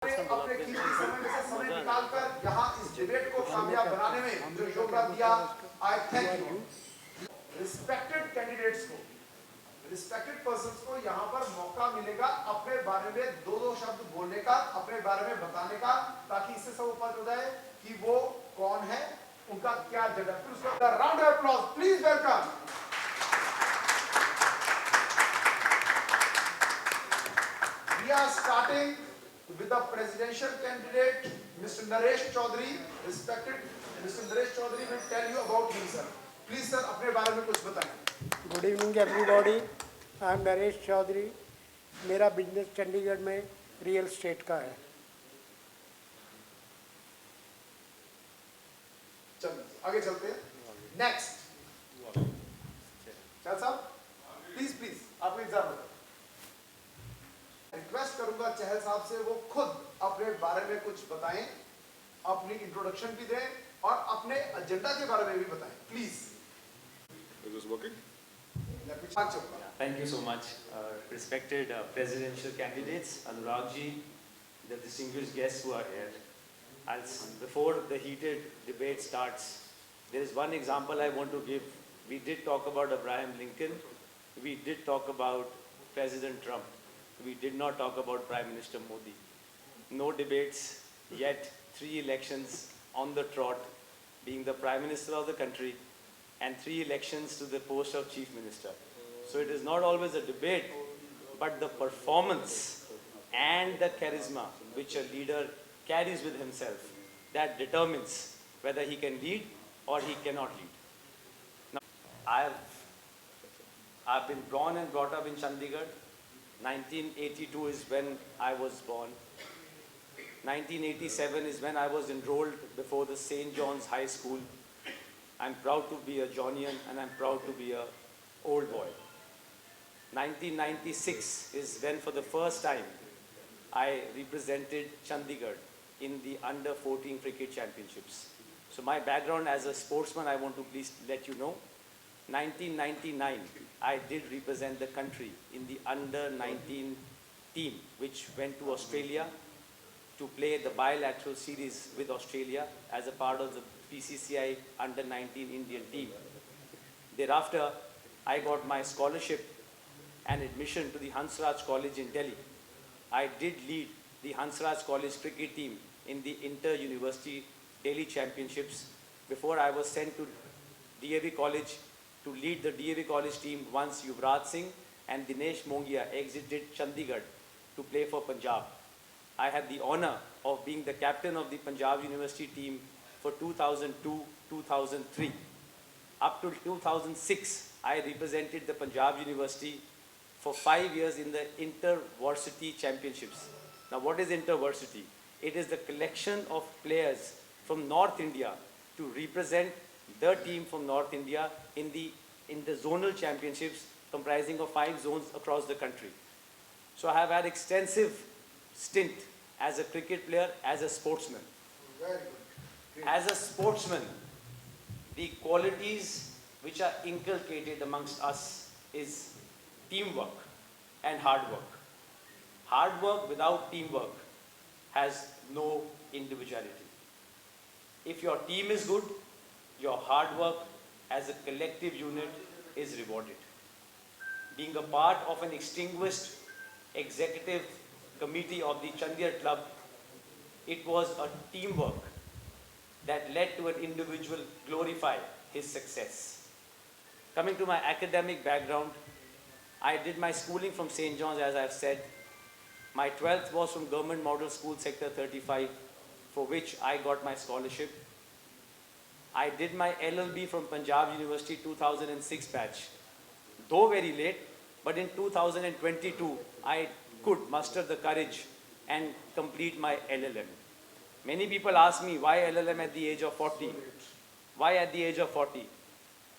अपने कीमती समय में से समय निकालकर यहाँ इस डिबेट को कामयाब बनाने में जो योगदान दिया, आई थैंक यू। रिस्पेक्टेड कैंडिडेट्स को, रिस्पेक्टेड पर्संस को यहाँ पर मौका मिलेगा अपने बारे में दो शब्द बोलने का, अपने बारे में बताने का, ताकि इससे सब पता हो जाए कि वो कौन है, उनका क्या एजेंडा। फिर उसका round of applause please welcome. We are starting with the presidential candidate, Mr. Naresh Chaudhary. Respected Mr. Naresh Chaudhary will tell you about himself. Please sir, अपने बारे में कुछ बताएं. Good evening everybody, I am Naresh Chaudhary. मेरा business Chandigarh में real estate का है। चलिए आगे चलते हैं। नेक्स्ट चल साहब, प्लीज प्लीज आपको इंतजार होगा। रिक्वेस्ट करूंगा चहल साहब से वो खुद अपने बारे में कुछ बताएं, अपनी इंट्रोडक्शन भी दें और अपने एजेंडा के बारे में भी बताएं please. Is this working? Thank you so much. Respected presidential candidates, Anurag ji, the distinguished guests who are here. Before the heated debate starts, there is one example I want to give. We did talk about Abraham Lincoln. We did talk about President Trump. We did not talk about Prime Minister Modi. No debates, yet 3 elections on the trot, being the Prime Minister of the country, and 3 elections to the post of Chief Minister. So it is not always a debate, but the performance and the charisma which a leader carries with himself that determines whether he can lead or he cannot lead. Now, I've been born and brought up in Chandigarh. 1982 is when I was born. 1987 is when I was enrolled before the St. John's High School. I'm proud to be a Johnian and I'm proud to be a old boy. 1996 is when for the first time I represented Chandigarh in the under 14 cricket championships. So my background as a sportsman, I want to please let you know. 1999, I did represent the country in the under 19 team, which went to Australia to play the bilateral series with Australia as a part of the PCCI under 19 Indian team. Thereafter, I got my scholarship and admission to the Hansraj College in Delhi. I did lead the Hansraj College cricket team in the inter-university Delhi championships before I was sent to DAV College to lead the DAV College team once Yuvraj Singh and Dinesh Mongia exited Chandigarh to play for Punjab. I had the honor of being the captain of the Punjab University team for 2002-2003. Up to 2006, I represented the Punjab University for 5 years in the inter-varsity championships. Now what is inter-varsity? It is the collection of players from North India to represent the team from North India in the zonal championships comprising of 5 zones across the country. So I have had extensive stint as a cricket player, as a sportsman. Very good. As a sportsman, the qualities which are inculcated amongst us is teamwork and hard work. Hard work without teamwork has no individuality. If your team is good, your hard work as a collective unit is rewarded. Being a part of an extinguished executive committee of the Chandigarh Club, it was a teamwork that led to an individual glorify his success. Coming to my academic background, I did my schooling from St. John's, as I've said. My 12th was from Government Model School Sector 35, for which I got my scholarship. I did my LLB from Punjab University 2006 batch. Though very late, but in 2022, I could muster the courage and complete my LLM. Many people ask me, why LLM at the age of 40? Why at the age of 40?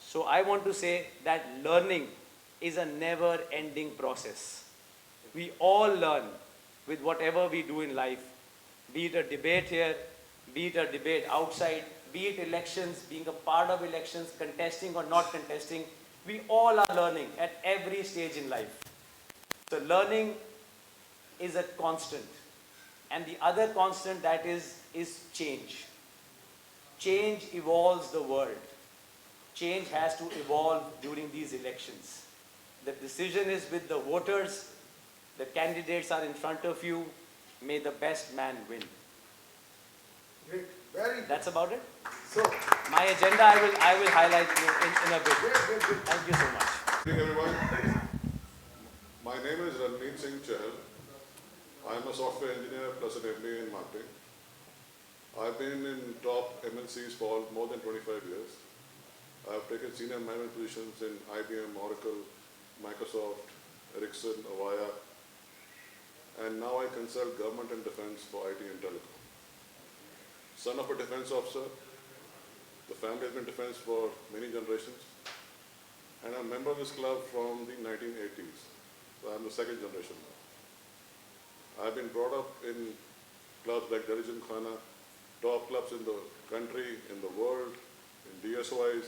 So I want to say that learning is a never-ending process. We all learn with whatever we do in life, be it a debate here, be it a debate outside, be it elections, being a part of elections, contesting or not contesting, we all are learning at every stage in life. So learning is a constant. And the other constant that is change. Change evolves the world. Change has to evolve during these elections. The decision is with the voters. The candidates are in front of you. May the best man win. Great. Very good. That's about it. So, My agenda I will highlight you in a bit. great. Thank you so much. Good evening, everyone. My name is Ranveer Singh Chahal. I am a software engineer plus an MBA in marketing. I've been in top MNCs for more than 25 years. I've taken senior management positions in IBM, Oracle, Microsoft, Ericsson, Avaya, and now I consult government and defense for IT and telecom. Son of a defense officer, the family has been defense for many generations, and I'm a member of this club from the 1980s. So I'm the second generation now. I've been brought up in clubs like Delhi Gymkhana, top clubs in the country, in the world, in DSOIs.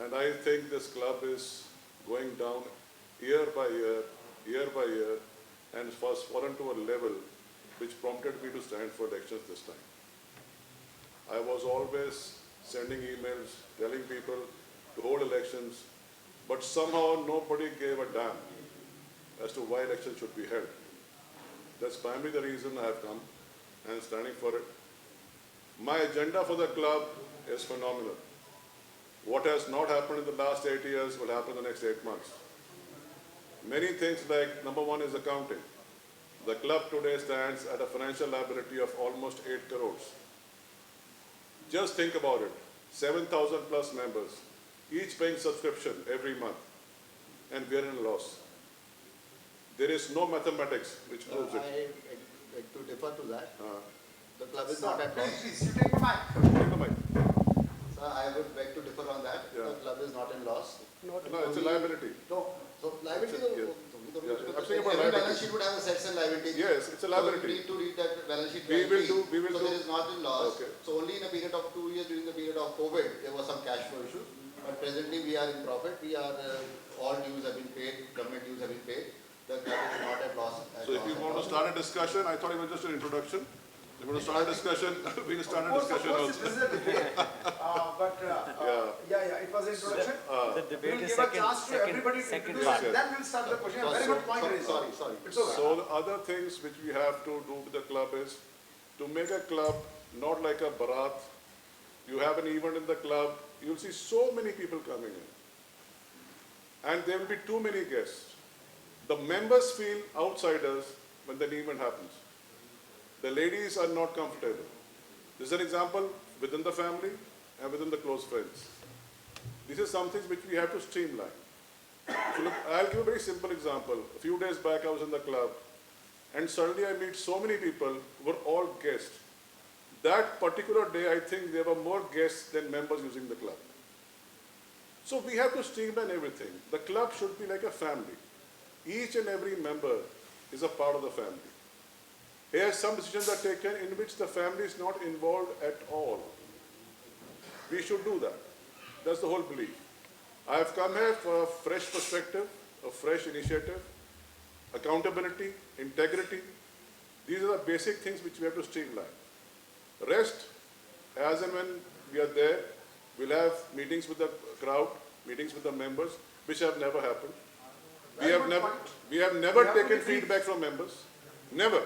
And I think this club is going down year by year, and has fallen to a level which prompted me to stand for elections this time. I was always sending emails, telling people to hold elections, but somehow nobody gave a damn as to why elections should be held. That's primarily the reason I have come and standing for it. My agenda for the club is phenomenal. What has not happened in the last 8 years will happen in the next 8 months. Many things like, number one is accounting. The club today stands at a financial liability of almost 8 crores. Just think about it, 7,000 plus members, each paying subscription every month, and we are in loss. There is no mathematics which proves it. I beg to differ to that. The club is sir, not at loss. please, you take the mic. Take the mic. Sir, I would beg to differ on that. Yeah. The club is not in loss. No, it's a liability. No. So liability, Yeah. I'm saying about every liability. balance sheet would have assets and liabilities. Yes, it's a liability. So you need to read that balance sheet. We will carefully. do- we will so do- there is not in loss. Okay. So only in a period of 2 years during the period of COVID, there was some cash flow issues. But presently we are in profit. We are, all dues have been paid, government dues have been paid. The club is not at loss. So if you want to start a discussion, I thought it was just an introduction. If you want to start a discussion, we will start a discussion Of also. course, this is a debate. It was an introduction. The We'll debate is give a chance to everybody to second introduce part. and then we'll start the question. Very good point raised. Sorry. It's okay. So the other things which we have to do with the club is to make a club not like a barat. You have an event in the club, you'll see so many people coming in. And there will be too many guests. The members feel outsiders when the event happens. The ladies are not comfortable. This is an example within the family and within the close friends. This is something which we have to streamline. So look, I'll give a very simple example. A few days back I was in the club and suddenly I meet so many people who were all guests. That particular day I think there were more guests than members using the club. So we have to streamline everything. The club should be like a family. Each and every member is a part of the family. Here some decisions are taken in which the family is not involved at all. We should do that. That's the whole belief. I have come here for a fresh perspective, a fresh initiative, accountability, integrity. These are the basic things which we have to streamline. Rest, as and when we are there, we'll have meetings with the crowd, meetings with the members, which have never happened. We have never taken feedback from members. Never.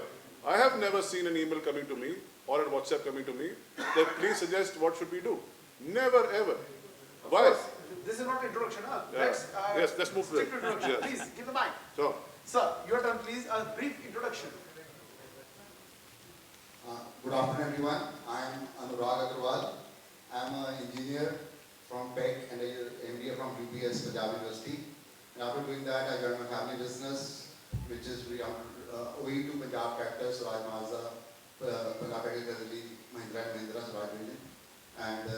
I have never seen an email coming to me or a WhatsApp coming to me that please suggest what should we do. Never ever. Of Why? course, this is not introduction, huh? Yeah. Yes, let's move to stick it. to introduction. Yes. Please, give the mic. So, Sir, your turn, please. A brief introduction. Good afternoon, everyone. I am Anurag Agarwal. I am an engineer from PEC and an MBA from UPS Punjab University. And after doing that, I joined my family business, which is OE2 Punjab Tractors, Swaraj Mazda, Punjab Agricultural, Mahindra and Mahindra, Swaraj Division, and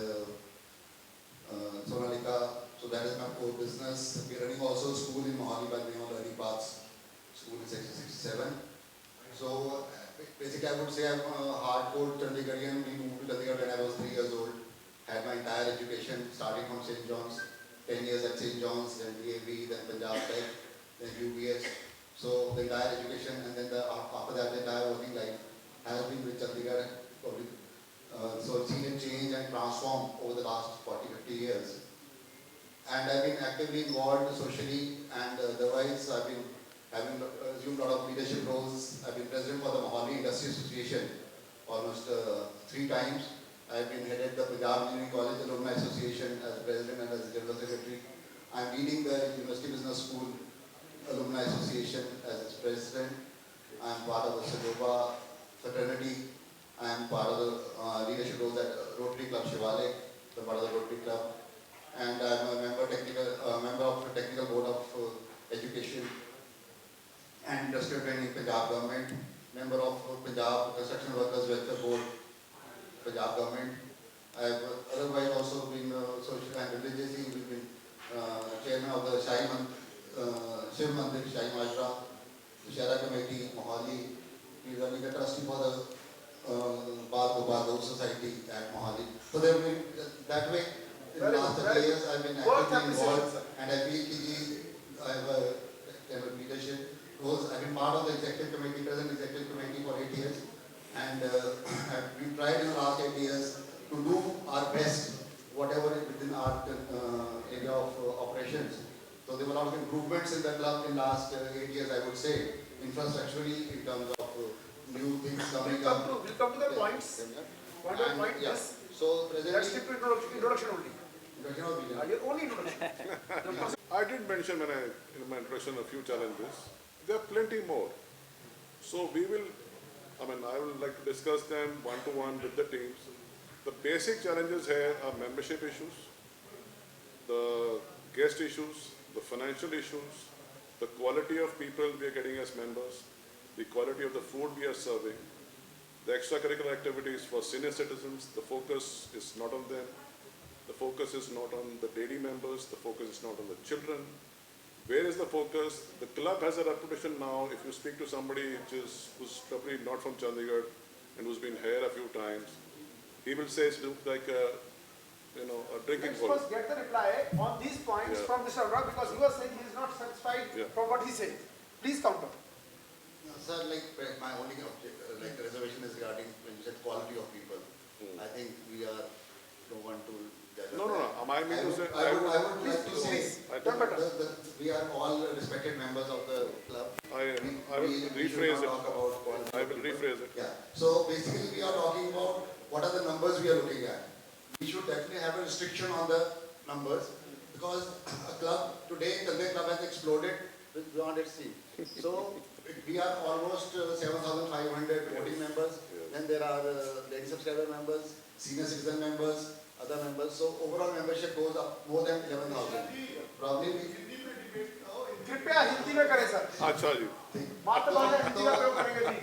Sonalika. So that is my core business. We are running also a school in Mohali by Neon Learning Paths, school in Section 67. So basically I would say I'm a hardcore Chandigarhian. We moved to Chandigarh when I was 3 years old. Had my entire education starting from St. John's, 10 years at St. John's, then DAV, then Punjab Tech, then UBS. So the entire education and then after that the entire working life has been with Chandigarh Public. So I've seen it change and transform over the last 40-50 years. And I've been actively involved socially and otherwise I've been having assumed a lot of leadership roles. I've been president for the Mohali Industry Association almost 3 times. I've been headed the Punjab Engineering College Alumni Association as president and as general secretary. I'm leading the University Business School Alumni Association as its president. I'm part of the Sajoba fraternity. I'm part of the leadership roles at Rotary Club Shivalik, the part of the Rotary Club. And I'm a member of the Technical Board of Education and Industrial Training, Punjab Government. Member of Punjab Construction Workers Welfare Board, Punjab Government. I've otherwise also been social and religiously been chairman of the Shiv Mandir, Shahi Majra, the Shara Committee, Mohali. He's running a trustee for the Bal Gopal Gaur Society at Mohali. So there have been that way. In the last 30 years, I've been actively involved, and I feel I have a kind of leadership roles. I've been part of the executive committee, present executive committee for 8 years, and we've tried in the last 8 years to do our best, whatever is within our area of operations. So there were a lot of improvements in the club in the last 8 years, I would say, infrastructurally, in terms of new things coming up. We'll come to the points. Point by point, Yeah. yes. So Let's presently, stick to introduction only. Your only introduction. I did mention in my introduction a few challenges. There are plenty more. So I would like to discuss them one-to-one with the teams. The basic challenges here are membership issues, the guest issues, the financial issues, the quality of people we are getting as members, the quality of the food we are serving, the extracurricular activities for senior citizens. The focus is not on them. The focus is not on the daily members. The focus is not on the children. Where is the focus? The club has a reputation now. If you speak to somebody who's probably not from Chandigarh and who's been here a few times, he will say it looks like a drinking Let's water. first get the reply on these points Yeah. from Mr. Anurag, because he was saying he is not satisfied Yeah. from what he said. Please counter. sir, my only reservation is regarding when you said quality of people. I think we don't want to judge. No. I mean to say, I would like to Please, say I Done better. we are all respected members of the club. I will We should rephrase not it. talk about quality I of will people. rephrase it. Yeah. So basically, we are talking about what are the numbers we are looking at. We should definitely have a restriction on the numbers, because a club today, the club has exploded beyond its seam. So we are almost 7,500 voting members. Then there are daily subscriber members, senior citizen members, other members. So overall membership goes up more than 11,000. Probably कृपया हिंदी में करें sir. अच्छा जी. मातृभाषा हिंदी का प्रयोग करेंगे जी.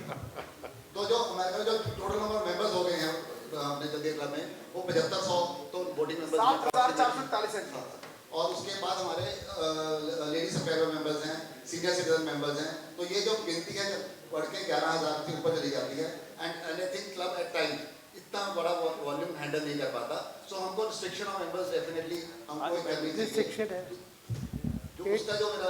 तो जो हमारे जो टोटल नंबर मेंबर्स हो गए हैं अपने चंडीगढ़ क्लब में, वो 7500 तो वोटिंग मेंबर्स 7,447 हैं. और उसके बाद हमारे लेडी सब्सक्राइबर मेंबर्स हैं, सीनियर सिटीजन मेंबर्स हैं. तो ये जो गिनती है बढ़ के 11,000 से ऊपर चली जाती है. And I think club at time इतना बड़ा वॉल्यूम हैंडल नहीं कर पाता. सो हमको रिस्ट्रिक्शन ऑफ मेंबर्स डेफिनेटली हमको एक करनी चाहिए. रिस्ट्रिक्शन है. जो उसका जो मेरा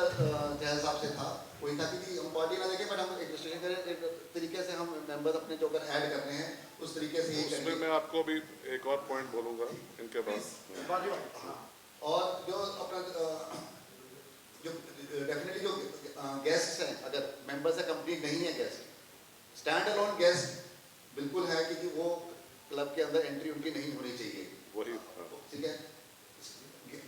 जय हिसाब से था वही था कि हम बॉडी ना देखें, बट हम एक रिस्ट्रिक्शन करें, एक तरीके से हम मेंबर्स अपने जो अगर ऐड करने हैं उस तरीके से ही उसमें करेंगे. मैं आपको भी एक और पॉइंट बोलूँगा इनके बाद. और जो अपना जो डेफिनेटली जो गेस्ट हैं, अगर मेंबर से कंप्लीट नहीं है गेस्ट, स्टैंड अलोन गेस्ट बिल्कुल है कि वो क्लब के अंदर एंट्री उनकी नहीं होनी चाहिए. वही. ठीक है.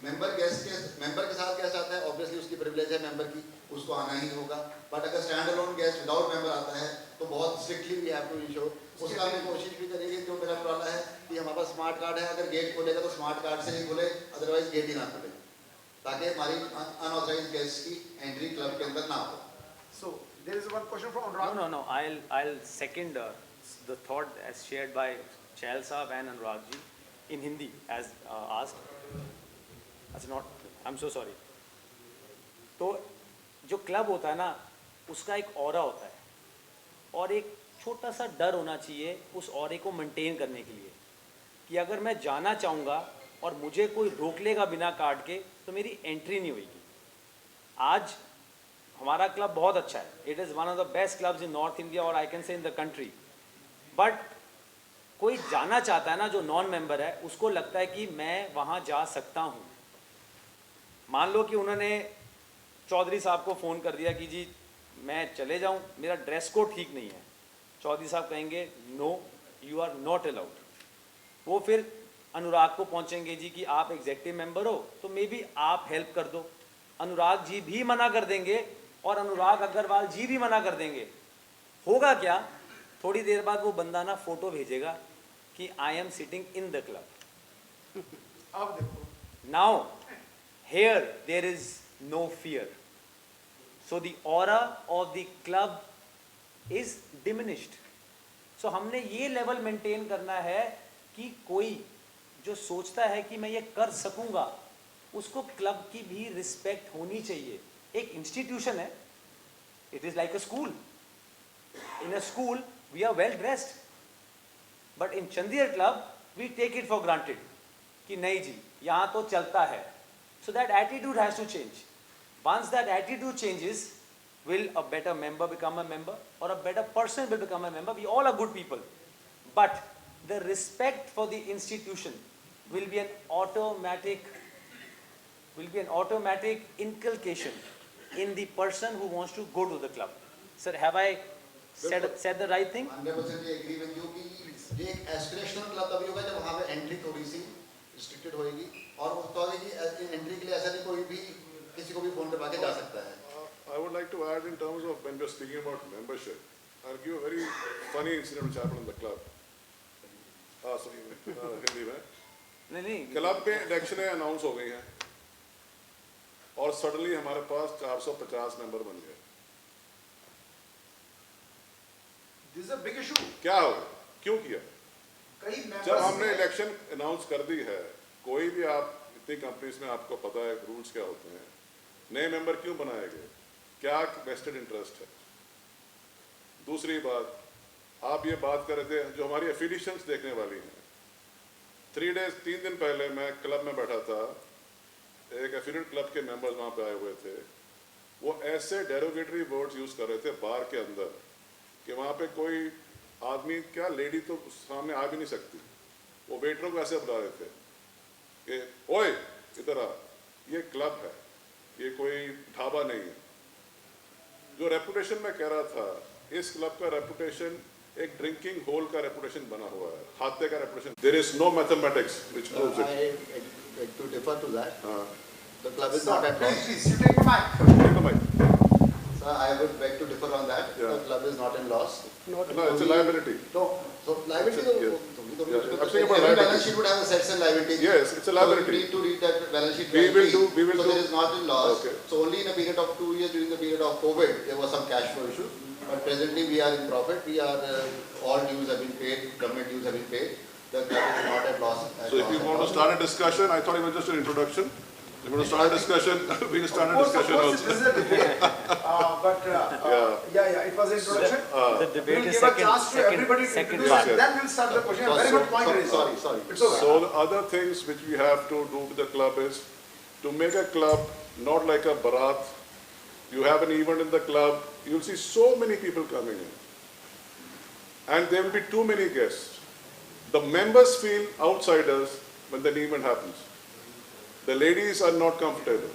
मेंबर के साथ गेस्ट आता है, ऑब्वियसली उसकी प्रिविलेज है मेंबर की, उसको आना ही होगा. बट अगर stand alone guest without member आता है तो बहुत strictly we have to ensure. उसका हम कोशिश भी करेंगे. जो मेरा प्रॉब्लम है कि हमारे पास स्मार्ट कार्ड है, अगर गेट खोलेगा तो स्मार्ट कार्ड से ही खोले, अदरवाइज गेट ही ना खोले, ताकि हमारी अनऑथराइज्ड गेस्ट की एंट्री क्लब के अंदर ना हो. So there is one question from Anurag. No. I'll second the thought as shared by Chahal Saab and Anurag ji in Hindi as asked. That's not. I'm so sorry. तो जो club होता है ना, उसका एक ऑरा होता है और एक छोटा सा डर होना चाहिए उस ऑरे को मेंटेन करने के लिए कि अगर मैं जाना चाहूँगा और मुझे कोई रोक लेगा बिना कार्ड के तो मेरी एंट्री नहीं होगी. आज हमारा क्लब बहुत अच्छा है, it is one of the best clubs in north India और I can say in the country. But कोई जाना चाहता है ना, जो नॉन मेंबर है, उसको लगता है कि मैं वहाँ जा सकता हूँ. मान लो कि उन्होंने चौधरी साहब को फ़ोन कर दिया कि जी मैं चले जाऊँ, मेरा ड्रेस कोड ठीक नहीं है. चौधरी साहब कहेंगे no, you are not allowed. वो फिर अनुराग को पहुँचेंगे जी कि आप एग्जेक्टिव मेंबर हो तो मे बी आप हेल्प कर दो. अनुराग जी भी मना कर देंगे और अनुराग अग्रवाल जी भी मना कर देंगे. होगा क्या, थोड़ी देर बाद वो बंदा ना फोटो भेजेगा कि I am sitting in the club. अब देखो, now here there is no fear, so the aura of the club is diminished. So हमने ये लेवल मेंटेन करना है कि कोई जो सोचता है कि मैं ये कर सकूंगा, उसको क्लब की भी रिस्पेक्ट होनी चाहिए. एक इंस्टीट्यूशन है, it is like a school. In a school we are well dressed, but in Chandigarh club we take it for granted कि नहीं जी यहाँ तो चलता है. So that attitude has to change. Once that attitude changes, will a better member become a member or a better person will become a member? We all are good people. But the respect for the institution will be an automatic inculcation in the person who wants to go to the club. Sir, have I said the right thing? 100% agree with you कि ये एक aspirational club तभी होगा जब वहाँ पे entry थोड़ी सी restricted होएगी और वो तो कि एंट्री के लिए ऐसा नहीं कोई भी किसी को भी फोन करवा के जा सकता है. I would like to add in terms of when we're speaking about membership, I'll give a very funny incident which happened in the club. Hindi में. नहीं. क्लब में इलेक्शनें अनाउंस हो गई हैं और सडनली हमारे पास 450 मेंबर बन गए. this is a big issue. क्या हो, क्यों किया? कई जब members हमने ने- इलेक्शन अनाउंस कर दी है, कोई भी आप इतनी कंपनीज में आपको पता है रूल्स क्या होते हैं. नए मेंबर क्यों बनाए गए? क्या वेस्टेड इंटरेस्ट है? दूसरी बात, आप ये बात कर रहे थे जो हमारी एफिलिएशंस देखने वाली हैं. 3 दिन पहले मैं क्लब में बैठा था, एक एफिलिएट क्लब के मेंबर्स वहाँ पे आए हुए थे. वो ऐसे डेरोगेटरी वर्ड्स यूज़ कर रहे थे बार के अंदर कि वहाँ पे कोई आदमी, क्या लेडी तो सामने आ भी नहीं सकती. वो वेटरों को ऐसे बुला रहे थे कि ओए इधर आ, ये क्लब है, ये कोई ढाबा नहीं है. जो रेपुटेशन मैं कह रहा था, इस क्लब का रेपुटेशन एक ड्रिंकिंग होल का रेपुटेशन बना हुआ है, खाते का reputation. There is no mathematics which proves it. I beg to differ to that. The club is Sir, not at please, loss. please, you take the mic. Take the mic. Sir, I would beg to differ on that. Yeah. The club is not in loss. Not No, it's a liability. No, so liability. Yes. तो Yeah, I'm saying about every liability. balance sheet would have assets and liabilities. Yes, it's a liability. So you need to read that balance sheet. We will carefully. do- we will so do- there is not in loss. Okay. So only in a period of 2 years during the period of COVID, there was some cash flow issue. But presently we are in profit. We are all dues have been paid. Government dues have been paid. The club is not at loss. So if you want to start a discussion, I thought it was just an introduction. If you want to start a discussion, we will start a Of discussion course, also. this is a debate. Yeah, it was an introduction. The We'll debate is give a chance to everybody to second introduce part. and then we'll start the question. Very good point raised. Sorry. It's okay. So the other things which we have to do with the club is to make a club not like a barat. You have an event in the club, you'll see so many people coming in. And there will be too many guests. The members feel outsiders when the event happens. The ladies are not comfortable.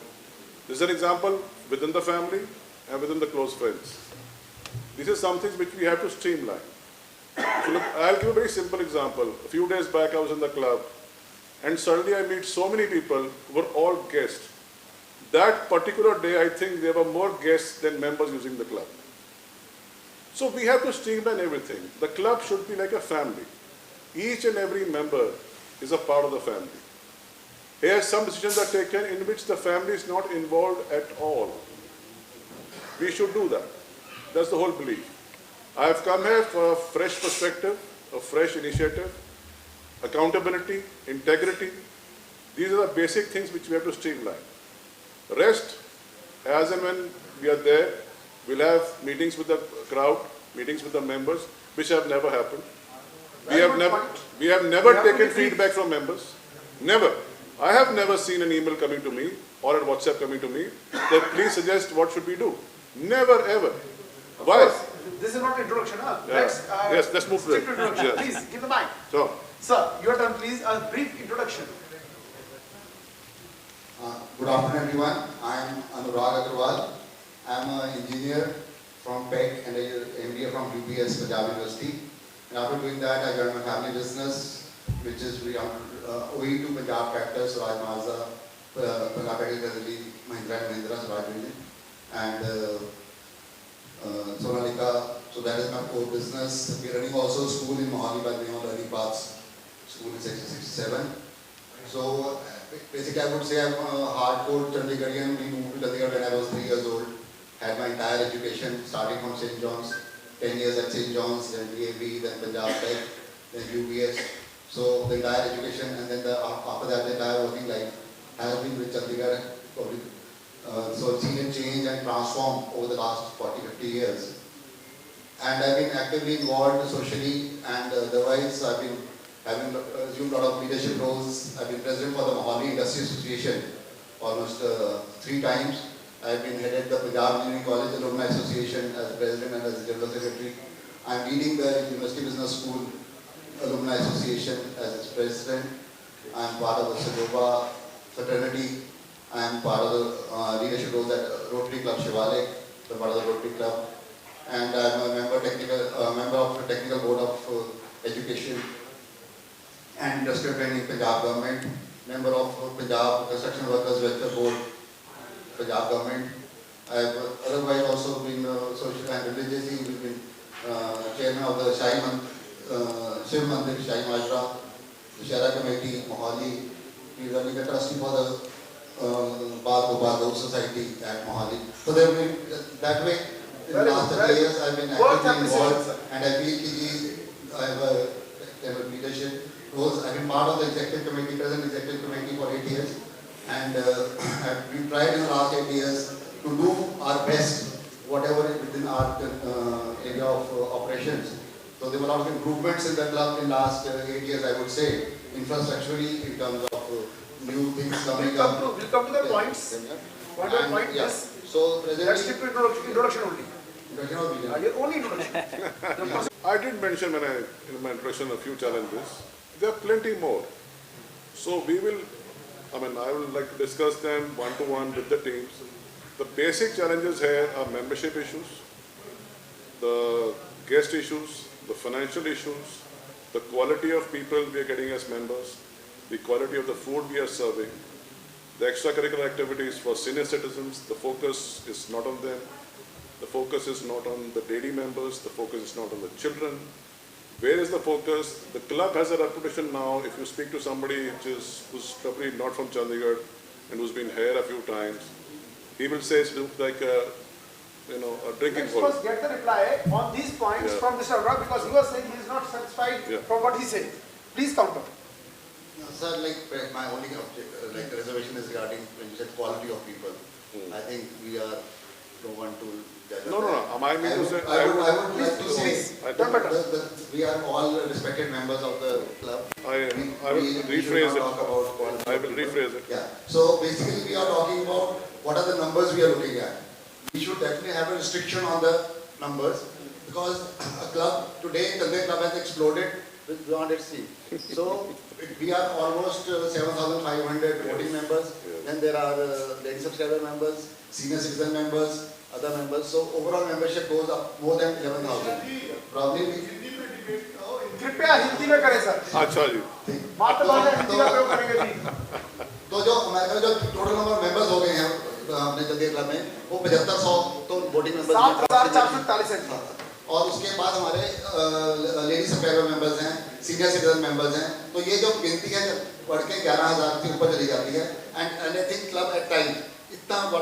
This is an example within the family and within the close friends. This is something which we have to streamline. So look, I'll give a very simple example. A few days back I was in the club and suddenly I meet so many people who were all guests. That particular day I think there were more guests than members using the club. So we have to streamline everything. The club should be like a family. Each and every member is a part of the family. Here some decisions are taken in which the family is not involved at all. We should do that. That's the whole belief. I have come here for a fresh perspective, a fresh initiative, accountability, integrity. These are the basic things which we have to streamline. Rest, as and when we are there, we'll have meetings with the crowd, meetings with the members, which have never happened. We have never taken feedback from members. Never. I have never seen an email coming to me or a WhatsApp coming to me that please suggest what should we do. Never ever. Of Why? course, this is not introduction, huh? Yeah. Yes, let's move to stick it. to introduction. Yes. Please, give the mic. So, Sir, your turn, please. A brief introduction. Good afternoon, everyone. I am Anurag Agarwal. I am an engineer from PEC and an MBA from UPS Punjab University. And after doing that, I joined my family business, which is OE2 Punjab Tractors, Swaraj Mazda, Punjab Agricultural, Mahindra and Mahindra, Swaraj Division, and Sonalika. So that is my core business. We are running also a school in Mohali by the name of Learning Paths School in Section 67. So basically, I would say I'm a hardcore Chandigarhian. We moved to Chandigarh when I was 3 years old. Had my entire education starting from St. John's, 10 years at St. John's, then DAV, then Punjab Tech, then UBS. So the entire education, and then after that, the entire working life has been with Chandigarh. So I've seen it change and transform over the last 40-50 years. And I've been actively involved socially and otherwise. I've been having assumed a lot of leadership roles. I've been president for the Mohali Industry Association almost 3 times. I've been headed the Punjab Engineering College Alumni Association as president and as general secretary. I'm leading the University Business School Alumni Association as its president. I'm part of the Sajoba fraternity. I'm part of the leadership roles at Rotary Club Shivalik, I'm part of the Rotary Club. And I'm a member of the Technical Board of Education and Industrial Training Punjab Government, member of Punjab Construction Workers Welfare Board, Punjab Government. I have otherwise also been social and religiously we've been chairman of the Shiv Mandir, Shahi Majra, the Shara Committee, Mohali. We are running a trustee for the Bal Gopal Gaur Society at Mohali. So there will be, that way, in the last 30 years I've been actively involved and I feel I have a leadership roles. I've been part of the executive committee, present executive committee for 8 years. And we tried in the last 8 years to do our best, whatever is within our area of operations. So there were a lot of improvements in the club in the last 8 years, I would say, infrastructurally, in terms of new things coming up. We'll come to the points. Point by point, yeah. yes. So Let's presently, stick to introduction only. introduction of leader. Your only introduction. I did mention in my introduction a few challenges. There are plenty more. So I would like to discuss them one-to-one with the teams. The basic challenges here are membership issues, the guest issues, the financial issues, the quality of people we are getting as members, the quality of the food we are serving, the extracurricular activities for senior citizens. The focus is not on them. The focus is not on the daily members. The focus is not on the children. Where is the focus? The club has a reputation now. If you speak to somebody who's probably not from Chandigarh and who's been here a few times, he will say it looks like a drinking Let's hole. first get the reply on these points Yeah. from Mr. Arora because he was saying he is not satisfied Yeah. from what he said. Please counter. Sir, my only reservation is regarding when you said quality of people. I think we don't want to judge. No. I mean to say, I would like to Please, say done better. we are all respected members of the club. I will We should rephrase not talk it. about quality I of will people. rephrase it. Yeah. So basically, we are talking about what are the numbers we are looking at. We should definitely have a restriction on the numbers because a club today, the club has exploded with beyond its seat. So we are almost 7,500 voting members. Then there are daily subscriber members, senior citizen members, other members. So overall membership goes up more than 11,000. Probably कृपया हिंदी में करें sir. अच्छा जी. मातृभाषा हिंदी का प्रयोग करेंगे जी. तो जो हमारे जो टोटल नंबर मेंबर्स हो गए हैं अपने जल्दी क्लब में वो 7500 तो वोटिंग मेंबर्स 7,447 हैं. और उसके बाद हमारे लेडी सब्सक्राइबर मेंबर्स हैं, सीनियर सिटीजन मेंबर्स हैं. तो ये जो गिनती है बढ़ के 11,000 के ऊपर चली जाती है. And I think club at time इतना